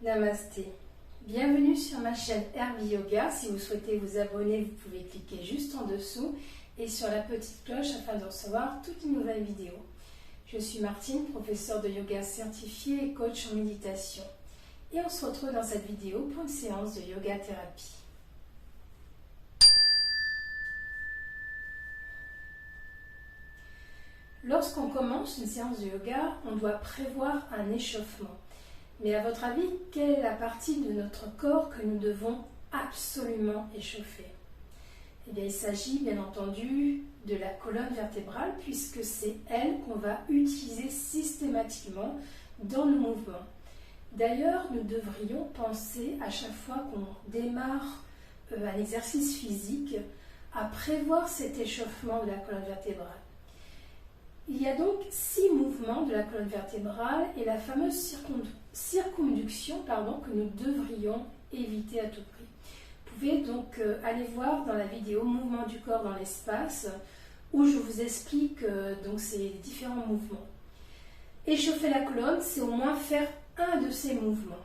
Namasté. Bienvenue sur ma chaîne Herbie Yoga. Si vous souhaitez vous abonner, vous pouvez cliquer juste en dessous et sur la petite cloche afin de recevoir toutes les nouvelles vidéos. Je suis Martine, professeure de yoga certifiée et coach en méditation. Et on se retrouve dans cette vidéo pour une séance de yoga thérapie. Lorsqu'on commence une séance de yoga, on doit prévoir un échauffement. Mais à votre avis, quelle est la partie de notre corps que nous devons absolument échauffer? Eh bien, il s'agit bien entendu de la colonne vertébrale puisque c'est elle qu'on va utiliser systématiquement dans nos mouvements. D'ailleurs, nous devrions penser à chaque fois qu'on démarre un exercice physique à prévoir cet échauffement de la colonne vertébrale. Il y a donc 6 mouvements de la colonne vertébrale et la fameuse circonduction que nous devrions éviter à tout prix. Vous pouvez donc aller voir dans la vidéo Mouvement du corps dans l'espace où je vous explique donc ces différents mouvements. Échauffer la colonne, c'est au moins faire un de ces mouvements.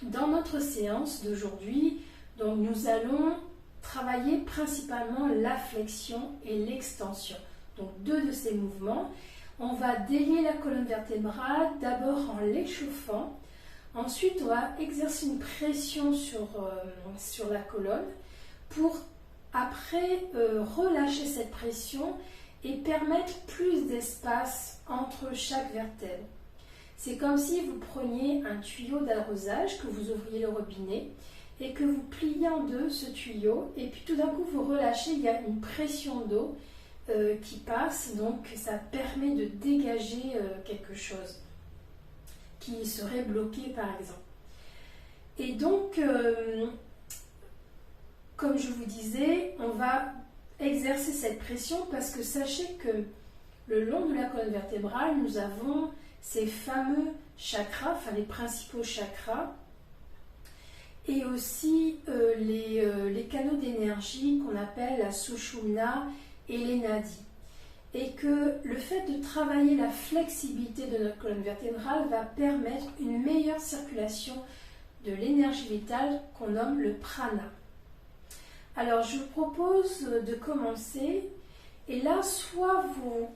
Dans notre séance d'aujourd'hui, donc nous allons travailler principalement la flexion et l'extension. Donc 2 de ces mouvements. On va délier la colonne vertébrale d'abord en l'échauffant. Ensuite, on va exercer une pression sur la colonne pour après relâcher cette pression et permettre plus d'espace entre chaque vertèbre. C'est comme si vous preniez un tuyau d'arrosage, que vous ouvriez le robinet et que vous pliez en deux ce tuyau et puis tout d'un coup vous relâchez, il y a une pression d'eau qui passe, donc ça permet de dégager quelque chose qui serait bloqué par exemple. Et donc, comme je vous disais, on va exercer cette pression parce que sachez que le long de la colonne vertébrale, nous avons ces fameux chakras, enfin les principaux chakras, et aussi les canaux d'énergie qu'on appelle la Sushumna et les nadis. Et que le fait de travailler la flexibilité de notre colonne vertébrale va permettre une meilleure circulation de l'énergie vitale qu'on nomme le prana. Alors je vous propose de commencer, et là soit vous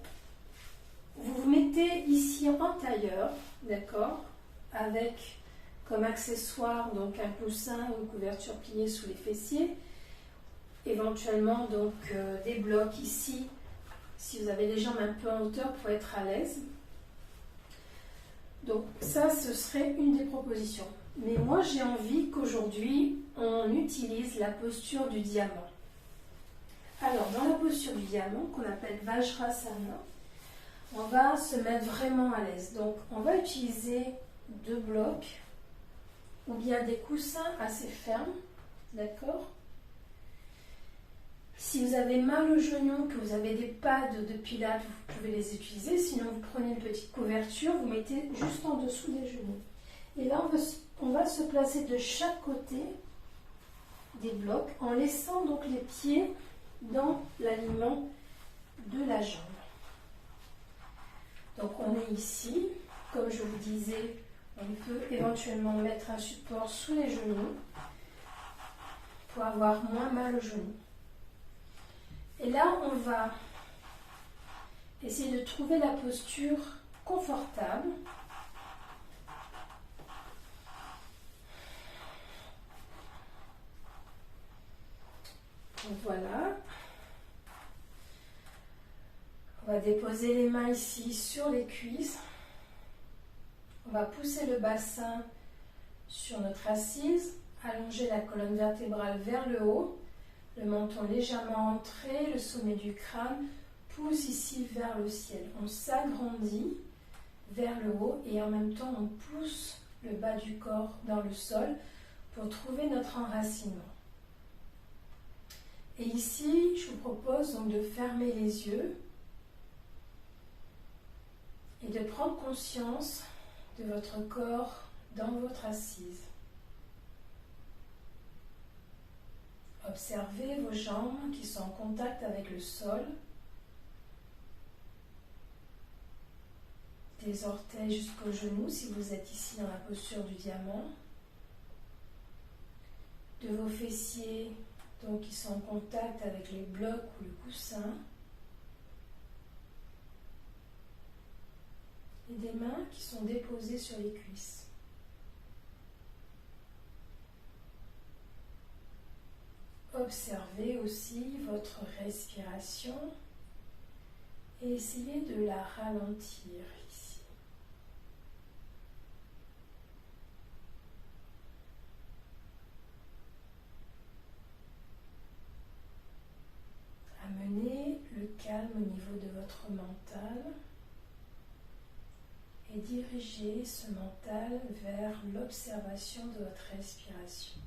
vous mettez ici en tailleur, d'accord, avec comme accessoire donc un coussin ou une couverture pliée sous les fessiers, éventuellement donc des blocs ici si vous avez les jambes un peu en hauteur pour être à l'aise. Donc ça, ce serait une des propositions. Mais moi, j'ai envie qu'aujourd'hui, on utilise la posture du diamant. Alors, dans la posture du diamant, qu'on appelle Vajrasana, on va se mettre vraiment à l'aise. Donc, on va utiliser 2 blocs ou bien des coussins assez fermes, d'accord ? Si vous avez mal au genou, que vous avez des pads de pilates, vous pouvez les utiliser. Sinon, vous prenez une petite couverture, vous mettez juste en dessous des genoux. Et là, on va se placer de chaque côté des blocs en laissant donc les pieds dans l'alignement de la jambe. Donc, on est ici. Comme je vous disais, on peut éventuellement mettre un support sous les genoux pour avoir moins mal au genou. Et là, on va essayer de trouver la posture confortable. Donc voilà. On va déposer les mains ici sur les cuisses. On va pousser le bassin sur notre assise, allonger la colonne vertébrale vers le haut. Le menton légèrement entré, le sommet du crâne pousse ici vers le ciel. On s'agrandit vers le haut et en même temps on pousse le bas du corps dans le sol pour trouver notre enracinement. Et ici, je vous propose donc de fermer les yeux et de prendre conscience de votre corps dans votre assise. Observez vos jambes qui sont en contact avec le sol, des orteils jusqu'aux genoux si vous êtes ici dans la posture du diamant, de vos fessiers, donc qui sont en contact avec les blocs ou le coussin, et des mains qui sont déposées sur les cuisses. Observez aussi votre respiration et essayez de la ralentir ici. Amenez le calme au niveau de votre mental et dirigez ce mental vers l'observation de votre respiration.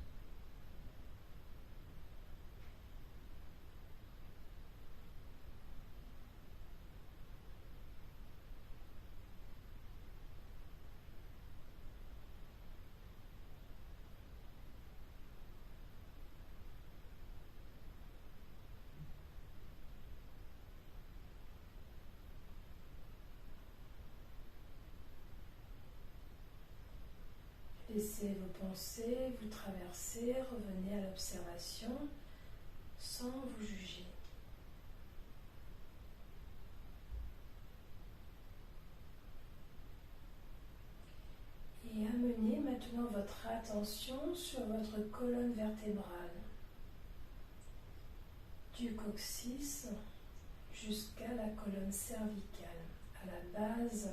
Laissez vos pensées vous traverser, revenez à l'observation sans vous juger. Et amenez maintenant votre attention sur votre colonne vertébrale, du coccyx jusqu'à la colonne cervicale, à la base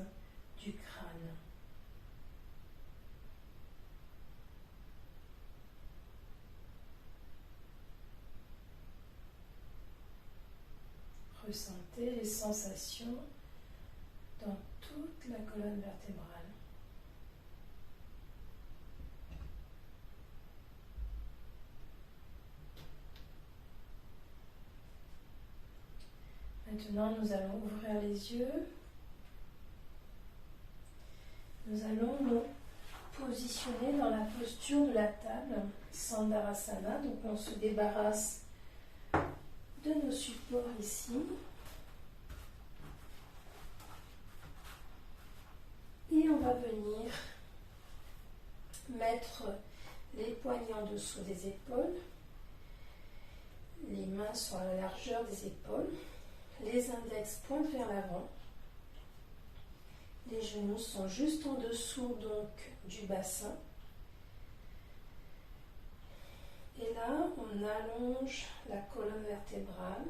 du crâne. Ressentez les sensations dans toute la colonne vertébrale. Maintenant, nous allons ouvrir les yeux. Nous allons nous positionner dans la posture de la table, Sandharasana. Donc, on se débarrasse de nos supports ici. Et on va venir mettre les poignets en dessous des épaules. Les mains sont à la largeur des épaules. Les index pointent vers l'avant. Les genoux sont juste en dessous donc du bassin. Et là, on allonge la colonne vertébrale.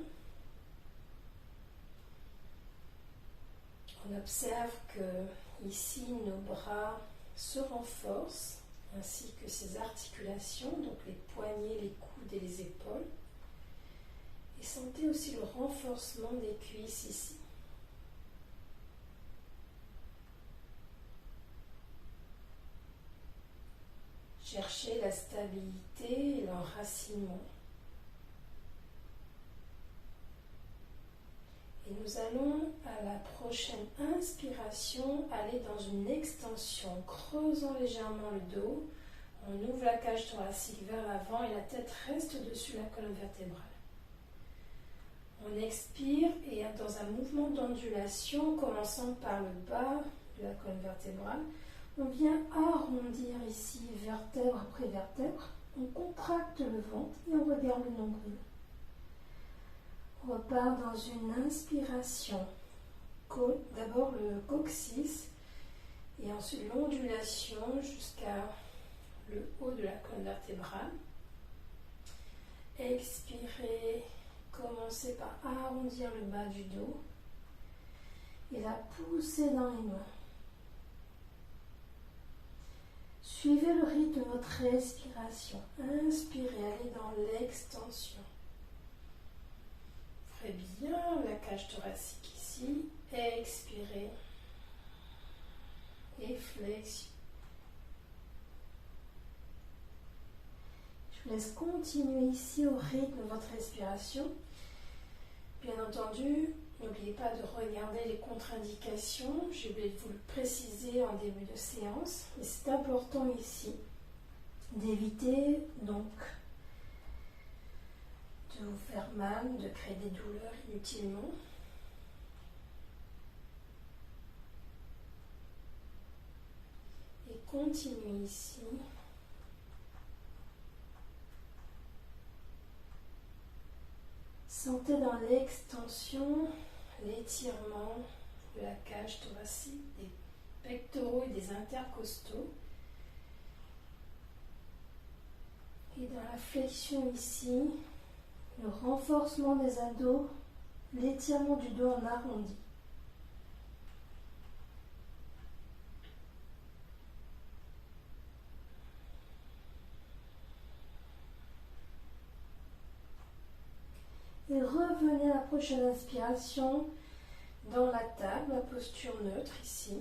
On observe que ici, nos bras se renforcent, ainsi que ces articulations, donc les poignets, les coudes et les épaules. Et sentez aussi le renforcement des cuisses ici. Cherchez la stabilité et l'enracinement. Et nous allons, à la prochaine inspiration, aller dans une extension, creusant légèrement le dos. On ouvre la cage thoracique vers l'avant et la tête reste au-dessus de la colonne vertébrale. On expire et dans un mouvement d'ondulation, commençant par le bas de la colonne vertébrale, on vient arrondir ici, vertèbre après vertèbre. On contracte le ventre et on regarde le nombril. On repart dans une inspiration. D'abord le coccyx et ensuite l'ondulation jusqu'à le haut de la colonne vertébrale. Expirez, commencez par arrondir le bas du dos et la pousser dans les mains. Suivez le rythme de votre respiration. Inspirez, allez dans l'extension. Ouvrez bien la cage thoracique ici. Expirez. Et flexion. Je vous laisse continuer ici au rythme de votre respiration. Bien entendu, n'oubliez pas de regarder les contre-indications. J'ai oublié de vous le préciser en début de séance. Mais c'est important ici d'éviter donc de vous faire mal, de créer des douleurs inutilement. Et continuez ici Sentez dans l'extension, l'étirement de la cage thoracique, des pectoraux et des intercostaux. Et dans la flexion ici, le renforcement des abdos, l'étirement du dos en arrondi. Et revenez à la prochaine inspiration dans la table, la posture neutre ici.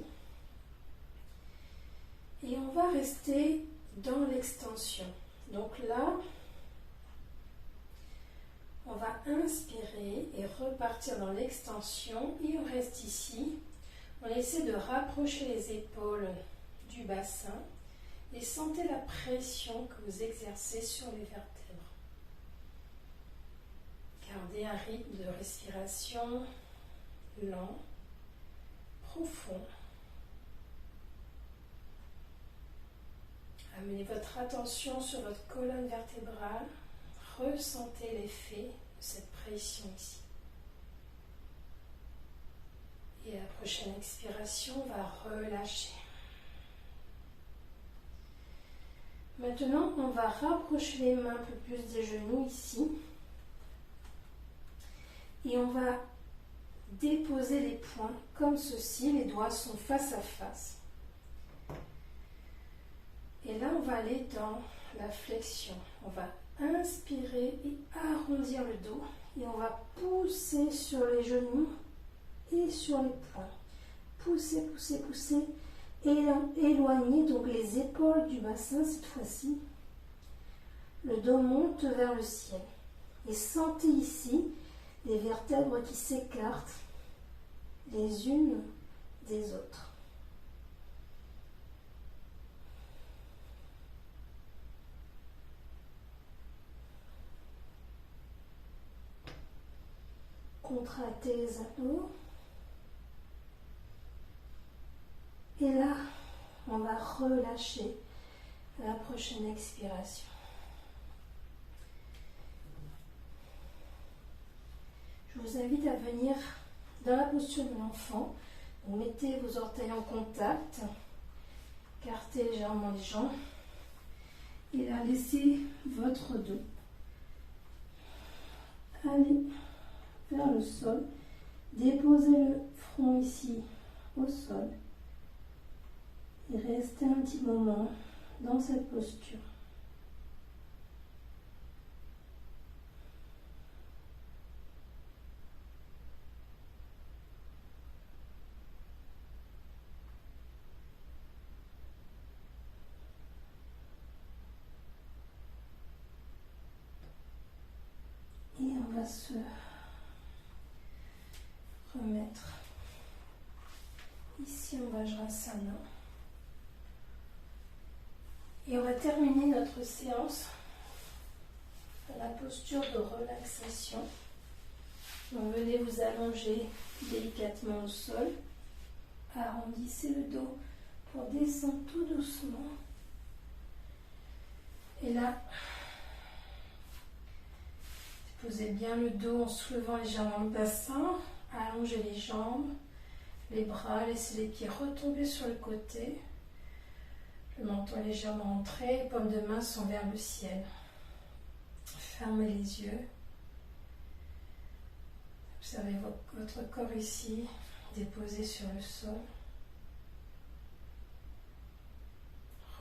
Et on va rester dans l'extension. Donc là, on va inspirer et repartir dans l'extension. Et on reste ici. On essaie de rapprocher les épaules du bassin et sentez la pression que vous exercez sur les vertèbres. Gardez un rythme de respiration lent, profond. Amenez votre attention sur votre colonne vertébrale. Ressentez l'effet de cette pression ici. Et à la prochaine expiration, on va relâcher. Maintenant, on va rapprocher les mains un peu plus des genoux ici. Et on va déposer les poings comme ceci. Les doigts sont face à face. Et là, on va aller dans la flexion. On va inspirer et arrondir le dos. Et on va pousser sur les genoux et sur les poings. Pousser, pousser, pousser. Éloigner donc les épaules du bassin cette fois-ci. Le dos monte vers le ciel. Et sentez ici les vertèbres qui s'écartent les unes des autres. Contractez les abdos. Et là, on va relâcher à la prochaine expiration. Je vous invite à venir dans la posture de l'enfant. Vous mettez vos orteils en contact, écartez légèrement les jambes et là, laissez votre dos aller vers le sol. Déposez le front ici au sol et restez un petit moment dans cette posture. Et on va se remettre ici en Vajrasana. Et on va terminer notre séance à la posture de relaxation. Donc venez vous allonger délicatement au sol. Arrondissez le dos pour descendre tout doucement. Et là, posez bien le dos en soulevant légèrement le bassin. Allongez les jambes, les bras, laissez les pieds retomber sur le côté. Le menton est légèrement entré, les paumes de main sont vers le ciel. Fermez les yeux. Observez votre corps ici, déposé sur le sol.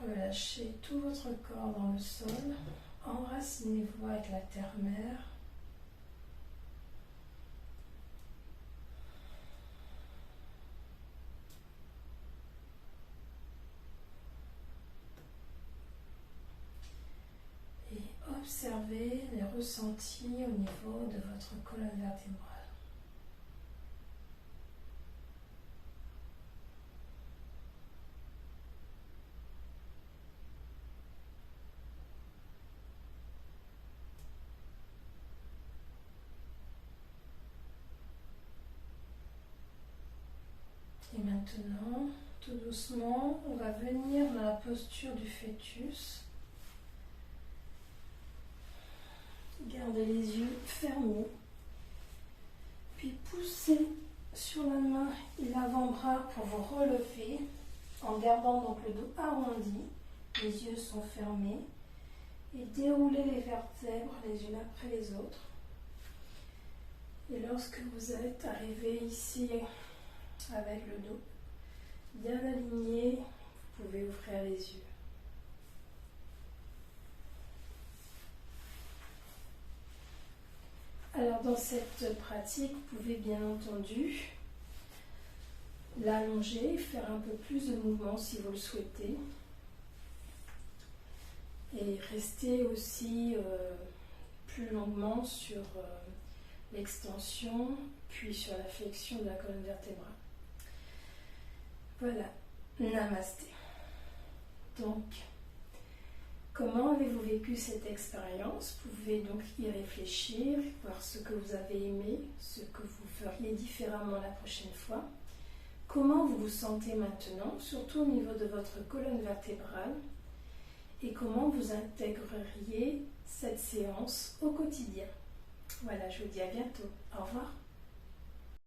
Relâchez tout votre corps dans le sol. Enracinez-vous avec la terre-mère. Observez les ressentis au niveau de votre colonne vertébrale. Et maintenant, tout doucement, on va venir dans la posture du fœtus. Gardez les yeux fermés Puis poussez sur la main et l'avant-bras pour vous relever en gardant donc le dos arrondi, les yeux sont fermés et déroulez les vertèbres les unes après les autres. Et lorsque vous êtes arrivé ici avec le dos bien aligné, vous pouvez ouvrir les yeux. Alors dans cette pratique, vous pouvez bien entendu l'allonger, faire un peu plus de mouvement si vous le souhaitez. Et rester aussi plus longuement sur l'extension, puis sur la flexion de la colonne vertébrale. Voilà, namasté. Donc, comment avez-vous vécu cette expérience? Vous pouvez donc y réfléchir, voir ce que vous avez aimé, ce que vous feriez différemment la prochaine fois. Comment vous vous sentez maintenant, surtout au niveau de votre colonne vertébrale, et comment vous intégreriez cette séance au quotidien. Voilà, je vous dis à bientôt. Au revoir.